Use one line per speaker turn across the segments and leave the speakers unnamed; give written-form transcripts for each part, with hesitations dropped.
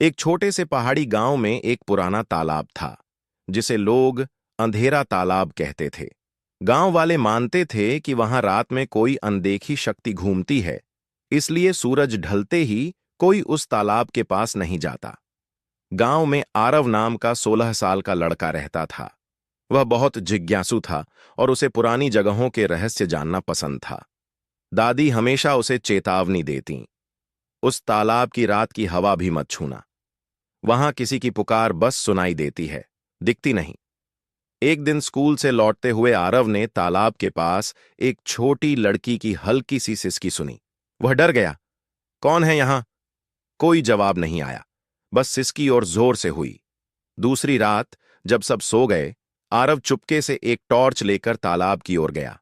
एक छोटे से पहाड़ी गांव में एक पुराना तालाब था, जिसे लोग अंधेरा तालाब कहते थे। गांव वाले मानते थे कि वहां रात में कोई अनदेखी शक्ति घूमती है, इसलिए सूरज ढलते ही कोई उस तालाब के पास नहीं जाता। गांव में आरव नाम का 16 साल का लड़का रहता था। वह बहुत जिज्ञासु था और उसे पुरानी जगहों के रहस्य जानना पसंद था। दादी हमेशा उसे चेतावनी देती, उस तालाब की रात की हवा भी मत छूना। वहां किसी की पुकार बस सुनाई देती है, दिखती नहीं। एक दिन स्कूल से लौटते हुए आरव ने तालाब के पास एक छोटी लड़की की हल्की सी सिसकी सुनी। वह डर गया। कौन है यहां? कोई जवाब नहीं आया, बस सिसकी और जोर से हुई। दूसरी रात जब सब सो गए, आरव चुपके से एक टॉर्च लेकर तालाब की ओर गया।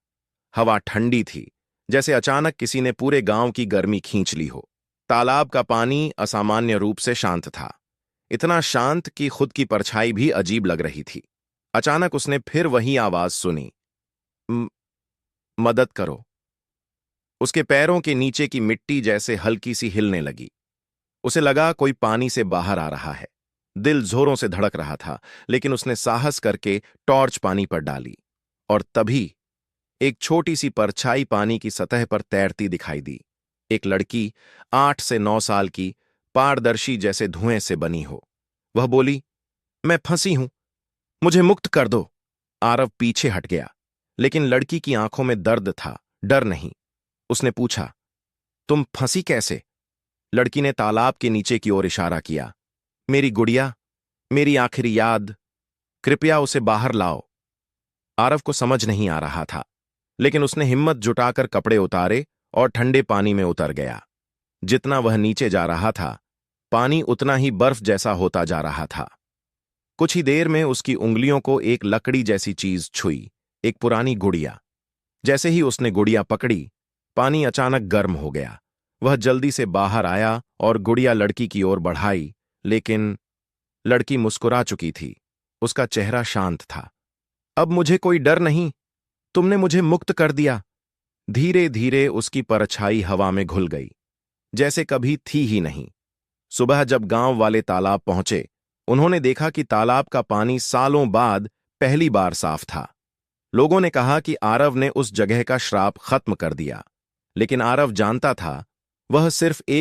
हवा ठंडी थी, जैसे अचानक किसी ने पूरे गांव की गर्मी खींच ली हो। तालाब का पानी असामान्य रूप से शांत था, इतना शांत कि खुद की परछाई भी अजीब लग रही थी। अचानक उसने फिर वही आवाज सुनी, "म- मदद करो।" उसके पैरों के नीचे की मिट्टी जैसे हल्की सी हिलने लगी। उसे लगा कोई पानी से बाहर आ रहा है। दिल जोरों से धड़क रहा था, लेकिन उसने साहस करके टॉर्च पानी पर डाली। और तभी एक छोटी सी परछाई पानी की सतह पर तैरती दिखाई दी। एक लड़की, 8 से 9 साल की, पारदर्शी जैसे धुएं से बनी हो। वह बोली, मैं फंसी हूं, मुझे मुक्त कर दो। आरव पीछे हट गया, लेकिन लड़की की आंखों में दर्द था, डर नहीं। उसने पूछा, तुम फंसी कैसे? लड़की ने तालाब के नीचे की ओर इशारा किया। मेरी गुड़िया, मेरी आखिरी याद, कृपया उसे बाहर लाओ। आरव को समझ नहीं आ रहा था, लेकिन उसने हिम्मत जुटाकर कपड़े उतारे और ठंडे पानी में उतर गया। जितना वह नीचे जा रहा था, पानी उतना ही बर्फ जैसा होता जा रहा था। कुछ ही देर में उसकी उंगलियों को एक लकड़ी जैसी चीज छुई, एक पुरानी गुड़िया। जैसे ही उसने गुड़िया पकड़ी, पानी अचानक गर्म हो गया। वह जल्दी से बाहर आया और गुड़िया लड़की की ओर बढ़ाई, लेकिन लड़की मुस्कुरा चुकी थी। उसका चेहरा शांत था। अब मुझे कोई डर नहीं, तुमने मुझे मुक्त कर दिया। धीरे धीरे उसकी परछाई हवा में घुल गई, जैसे कभी थी ही नहीं। सुबह जब गांव वाले तालाब पहुंचे, उन्होंने देखा कि तालाब का पानी सालों बाद पहली बार साफ था। लोगों ने कहा कि आरव ने उस जगह का श्राप खत्म कर दिया, लेकिन आरव जानता था, वह सिर्फ एक